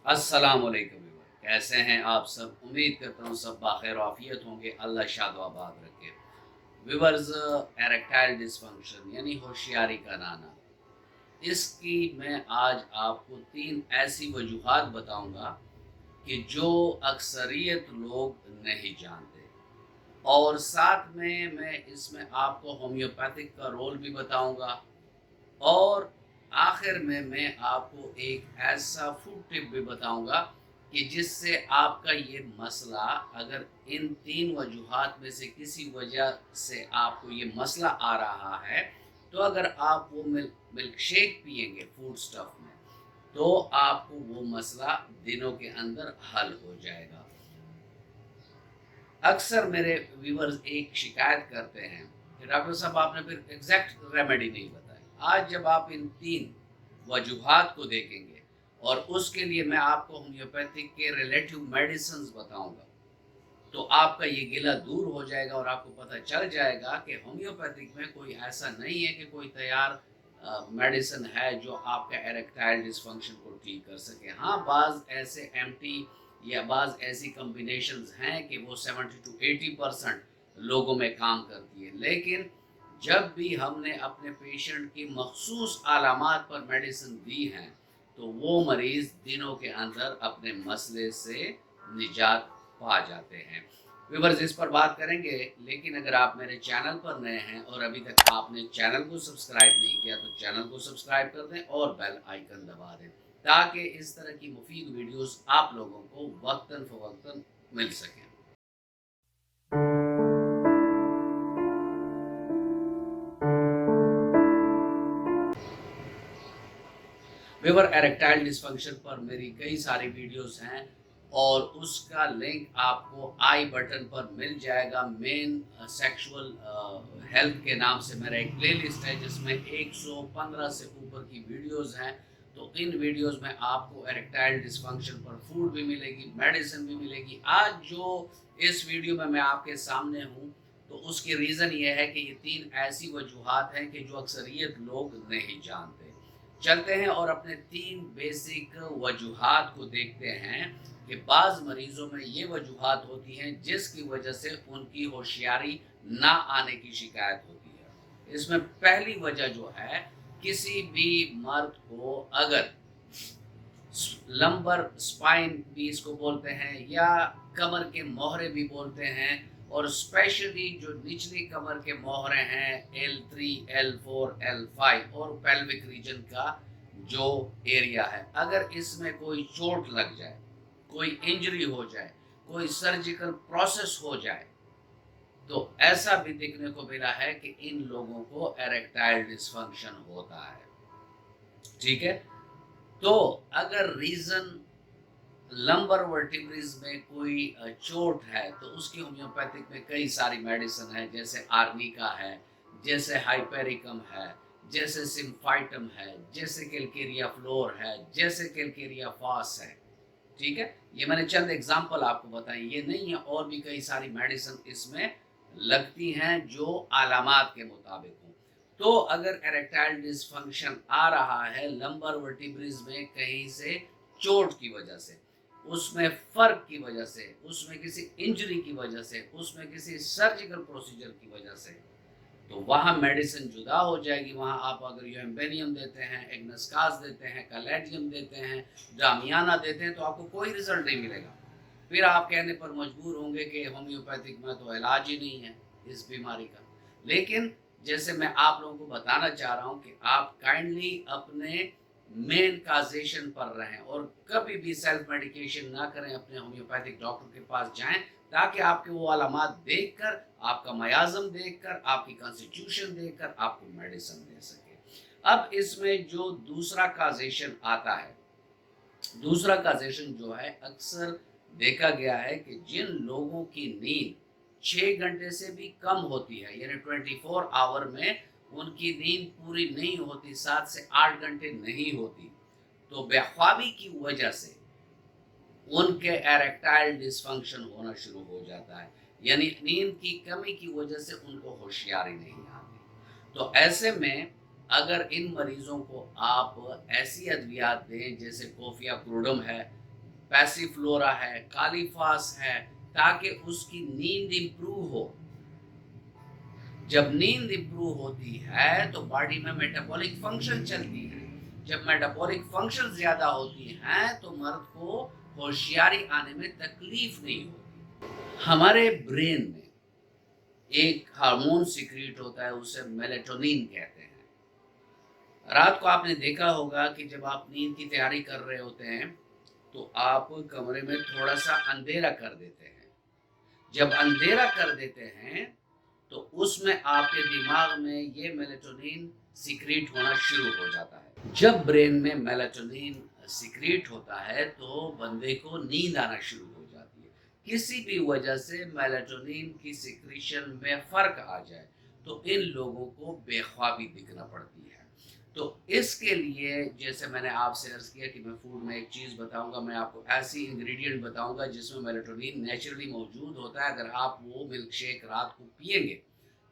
अस्सलाम वालेकुम व्यूअर, कैसे हैं आप सब। उम्मीद करता हूँ सब बाखैर आफियत होंगे। अल्लाह शाद व आबाद रखे। व्यूअर्स, एरेक्टाइल डिसफंक्शन यानी होशियारी का नाना, इसकी मैं आज आपको 3 ऐसी वजूहात बताऊंगा कि जो अक्सरियत लोग नहीं जानते, और साथ में मैं इसमें आपको होम्योपैथिक का रोल भी बताऊंगा, और आखिर में मैं आपको एक ऐसा फूड टिप भी बताऊंगा कि जिससे आपका ये मसला, अगर इन 3 वजूहात में से किसी वजह से आपको ये मसला आ रहा है, तो अगर आप वो मिल्क शेक पिएंगे फूड स्टफ में, तो आपको वो मसला दिनों के अंदर हल हो जाएगा। अक्सर मेरे व्यूवर्स एक शिकायत करते हैं कि डॉक्टर साहब आपने फिर एग्जैक्ट रेमेडी नहीं बताई। आज जब आप इन 3 वजूहात को देखेंगे, और उसके लिए मैं आपको होम्योपैथिक के रिलेटिव मेडिसिन बताऊंगा, तो आपका ये गिला दूर हो जाएगा और आपको पता चल जाएगा कि होम्योपैथिक में कोई ऐसा नहीं है कि कोई तैयार मेडिसिन है जो आपका एरेक्टाइल डिसफंक्शन को ठीक कर सके। हाँ, बाज़ ऐसे एमटी या बाज़ ऐसी कम्बिनेशंस हैं कि वो 70 to 80% लोगों में काम करती है, लेकिन जब भी हमने अपने पेशेंट की मखसूस अलामात पर मेडिसिन दी हैं, तो वो मरीज़ दिनों के अंदर अपने मसले से निजात पा जाते हैं। व्यूअर्स, इस पर बात करेंगे, लेकिन अगर आप मेरे चैनल पर नए हैं और अभी तक आपने चैनल को सब्सक्राइब नहीं किया, तो चैनल को सब्सक्राइब कर दें और बेल आइकन दबा दें, ताकि इस तरह की मुफीद वीडियोस आप लोगों को वक्तन फ़वक्तन मिल सकें। व्यूअर, एरेक्टाइल डिसफंक्शन पर मेरी कई सारी वीडियोस हैं, और उसका लिंक आपको आई बटन पर मिल जाएगा। मेन सेक्सुअल हेल्थ के नाम से मेरा एक प्लेलिस्ट है जिसमें 115 से ऊपर की वीडियोस हैं। तो इन वीडियोस में आपको एरेक्टाइल डिसफंक्शन पर फूड भी मिलेगी, मेडिसिन भी मिलेगी। आज जो इस वीडियो में मैं आपके सामने हूँ, तो उसकी रीज़न ये है कि ये 3 ऐसी वजूहात हैं कि जो अक्सरियत लोग नहीं जानते। चलते हैं और अपने 3 बेसिक वजूहात को देखते हैं कि बाज़ मरीज़ों में ये वजूहात होती हैं जिसकी वजह से उनकी होशियारी ना आने की शिकायत होती है। इसमें पहली वजह जो है, किसी भी मर्द को अगर लंबर स्पाइन भी इसको बोलते हैं, या कमर के मोहरे भी बोलते हैं, और स्पेशली जो निचली कमर के मोहरे हैं L3, L4, L5 और पेल्विक रीजन का जो एरिया है, अगर इसमें कोई चोट लग जाए, कोई इंजरी हो जाए, कोई सर्जिकल प्रोसेस हो जाए, तो ऐसा भी देखने को मिला है कि इन लोगों को एरेक्टाइल डिसफंक्शन होता है। ठीक है, तो अगर रीजन लंबर वर्टिब्रिज में कोई चोट है, तो उसकी होम्योपैथिक में कई सारी मेडिसिन है, जैसे आर्निका है, जैसे हाइपेरिकम है, जैसे सिम्फाइटम है, जैसे कैलकेरिया फ्लोर है, जैसे कैलकेरिया फास है। ठीक है, ये मैंने चंद एग्जाम्पल आपको बताई, ये नहीं है, और भी कई सारी मेडिसिन इसमें लगती हैं जो अलामात के मुताबिक हों। तो अगर एरेक्टाइल डिसफंक्शन आ रहा है लंबर वर्टिब्रिज में कहीं से चोट की वजह से, उसमें फर्क की वजह से, उसमें किसी इंजरी की वजह से, उसमें किसी सर्जिकल प्रोसीजर की वजह से, तो वहाँ मेडिसिन जुदा हो जाएगी। वहाँ आप अगर यूएम्बेनियम देते हैं, एग्नस्कास देते हैं, कैलेडियम देते हैं, डामियाना देते हैं, तो आपको कोई रिजल्ट नहीं मिलेगा। फिर आप कहने पर मजबूर होंगे कि होम्योपैथिक में तो इलाज ही नहीं है इस बीमारी का। लेकिन जैसे मैं आप लोगों को बताना चाह रहा हूँ कि आप काइंडली अपने मेन काजेशन पर रहें, और कभी भी सेल्फ मेडिकेशन ना करें, अपने होम्योपैथिक डॉक्टर के पास जाएं, ताकि आपके वो अलामात देखकर, आपका मयाज़म देखकर, आपकी कॉन्स्टिट्यूशन देखकर आपको मेडिसिन दे सके। अब इसमें जो दूसरा काजेशन आता है, दूसरा काजेशन जो है, अक्सर देखा गया है कि जिन लोगों की नींद 6 घंटे से भी कम होती है, यानी 24 आवर में उनकी नींद पूरी नहीं होती, 7 से 8 घंटे नहीं होती, तो बेख्वाबी की वजह से उनके एरेक्टाइल डिसफंक्शन होना शुरू हो जाता है, यानी नींद की कमी की वजह से उनको होशियारी नहीं आती। तो ऐसे में अगर इन मरीजों को आप ऐसी अद्वियात दें, जैसे कोफिया क्रूडम है, पैसिफ्लोरा है, कालीफास है, ताकि उसकी नींद इम्प्रूव हो। जब नींद इम्प्रूव होती है तो बॉडी में मेटाबॉलिक फंक्शन चलती है। जब मेटाबॉलिक फंक्शन ज्यादा होती हैं तो मर्द को होशियारी आने में तकलीफ नहीं होती। हमारे ब्रेन में एक हार्मोन सिक्रीट होता है, उसे मेलेटोनिन कहते हैं। रात को आपने देखा होगा कि जब आप नींद की तैयारी कर रहे होते हैं तो आप कमरे में थोड़ा सा अंधेरा कर देते हैं। जब अंधेरा कर देते हैं तो उसमें आपके दिमाग में ये मेलेटोनिन सिक्रीट होना शुरू हो जाता है। जब ब्रेन में मेलेटोनिन सिक्रीट होता है तो बंदे को नींद आना शुरू हो जाती है। किसी भी वजह से मेलेटोनिन की सिक्रीशन में फर्क आ जाए तो इन लोगों को बेख्वाबी दिखना पड़ती है। तो इसके लिए जैसे मैंने आपसे अर्ज किया कि मैं फूड में एक चीज़ बताऊंगा, मैं आपको ऐसी इंग्रेडिएंट बताऊंगा जिसमें मेलेटोनिन नेचुरली मौजूद होता है। अगर आप वो मिल्क शेक रात को पिएंगे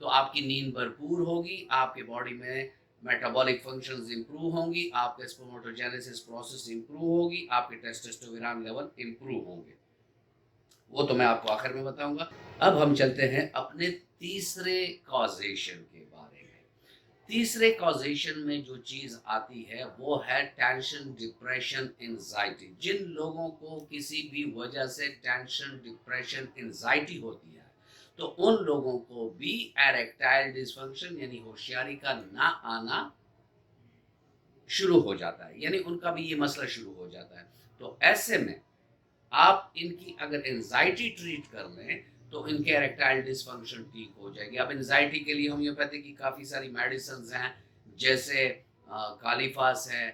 तो आपकी नींद भरपूर होगी, आपके बॉडी में मेटाबॉलिक फंक्शंस इंप्रूव होंगी, आपके स्पर्मेटोजेनेसिस प्रोसेस इंप्रूव होगी, आपके टेस्टोस्टेरोन लेवल इंप्रूव होंगे। वो तो मैं आपको आखिर में बताऊंगा। अब हम चलते हैं अपने तीसरे कॉजेशन के बारे में। तीसरे कॉजेशन में जो चीज़ आती है वो है टेंशन, डिप्रेशन, एंजाइटी। जिन लोगों को किसी भी वजह से टेंशन, डिप्रेशन, एंजाइटी होती है तो उन लोगों को भी एरेक्टाइल डिसफंक्शन यानी होशियारी का ना आना शुरू हो जाता है, यानी उनका भी ये मसला शुरू हो जाता है। तो ऐसे में आप इनकी अगर एंजाइटी ट्रीट कर लें तो इनके एरेक्टाइल डिसफंक्शन ठीक हो जाएगी। अब एंजाइटी के लिए होम्योपैथी की काफ़ी सारी मेडिसिन हैं, जैसे कालीफास है,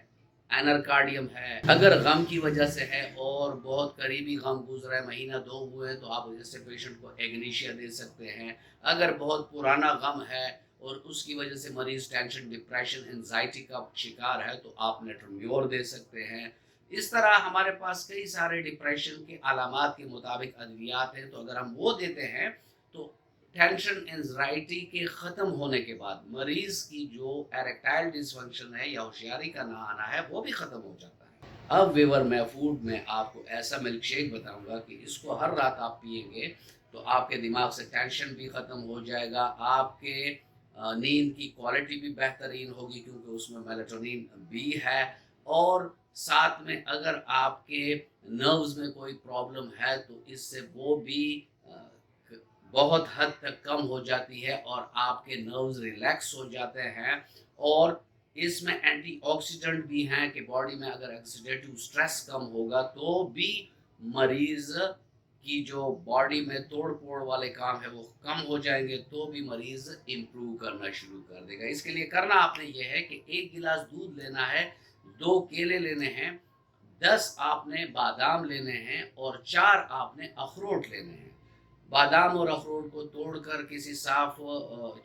एनरकार्डियम है। अगर गम की वजह से है और बहुत करीबी गम गुजरा है, महीना 2 हुए हैं, तो आप इससे पेशेंट को एग्नीशिया दे सकते हैं। अगर बहुत पुराना गम है और उसकी वजह से मरीज टेंशन, डिप्रेशन, एंजाइटी का शिकार है तो आप नेट्रोम्योर दे सकते हैं। इस तरह हमारे पास कई सारे डिप्रेशन के अलामात के मुताबिक अद्वियात हैं, तो अगर हम वो देते हैं तो टेंशन, एंजाइटी के ख़त्म होने के बाद मरीज़ की जो एरेक्टाइल डिसफंक्शन है या होशियारी का ना आना है वो भी ख़त्म हो जाता है। अब व्यूअर, मैं फूड में आपको ऐसा मिल्क शेक बताऊंगा कि इसको हर रात आप पिएंगे तो आपके दिमाग से टेंशन भी ख़त्म हो जाएगा, आपके नींद की क्वालिटी भी बेहतरीन होगी क्योंकि उसमें मेलेटोनिन भी है, और साथ में अगर आपके नर्व्स में कोई प्रॉब्लम है तो इससे वो भी बहुत हद तक कम हो जाती है और आपके नर्व्स रिलैक्स हो जाते हैं। और इसमें एंटीऑक्सीडेंट भी हैं कि बॉडी में अगर ऑक्सीडेटिव स्ट्रेस कम होगा तो भी मरीज़ की जो बॉडी में तोड़ फोड़ वाले काम है वो कम हो जाएंगे, तो भी मरीज़ इम्प्रूव करना शुरू कर देगा। इसके लिए करना आपने ये है कि 1 गिलास दूध लेना है, 2 केले लेने हैं, 10 आपने बादाम लेने हैं और 4 आपने अखरोट लेने हैं। बादाम और अखरोट को तोड़कर किसी साफ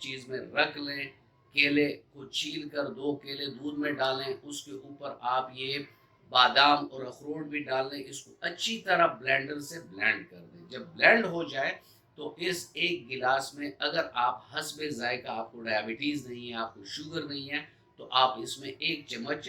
चीज़ में रख लें, केले को छील कर 2 केले दूध में डालें, उसके ऊपर आप ये बादाम और अखरोट भी डाल लें, इसको अच्छी तरह ब्लेंडर से ब्लेंड कर दें। जब ब्लेंड हो जाए तो इस 1 गिलास में अगर आप हस्बे ज़ायका, आपको डायबिटीज़ नहीं है, आपको शुगर नहीं है, तो आप इसमें 1 चम्मच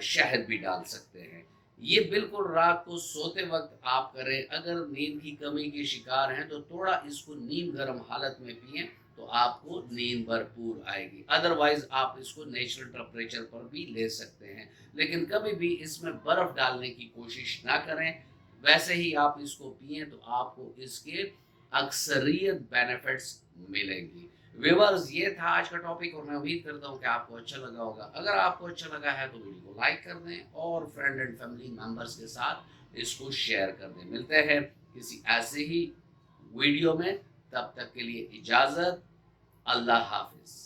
शहद भी डाल सकते हैं। ये बिल्कुल रात को सोते वक्त आप करें। अगर नींद की कमी के शिकार हैं तो थोड़ा इसको नीम गर्म हालत में पिएं तो आपको नींद भरपूर आएगी। अदरवाइज आप इसको नेचुरल टेम्परेचर पर भी ले सकते हैं, लेकिन कभी भी इसमें बर्फ़ डालने की कोशिश ना करें। वैसे ही आप इसको पिएं तो आपको इसके अक्सरियत बेनिफिट्स मिलेंगी। व्यूअर्स, ये था आज का टॉपिक और मैं उम्मीद करता हूँ कि आपको अच्छा लगा होगा। अगर आपको अच्छा लगा है तो वीडियो को लाइक कर दें और फ्रेंड एंड फैमिली मेंबर्स के साथ इसको शेयर कर दें। मिलते हैं किसी ऐसे ही वीडियो में, तब तक के लिए इजाज़त। अल्लाह हाफिज़।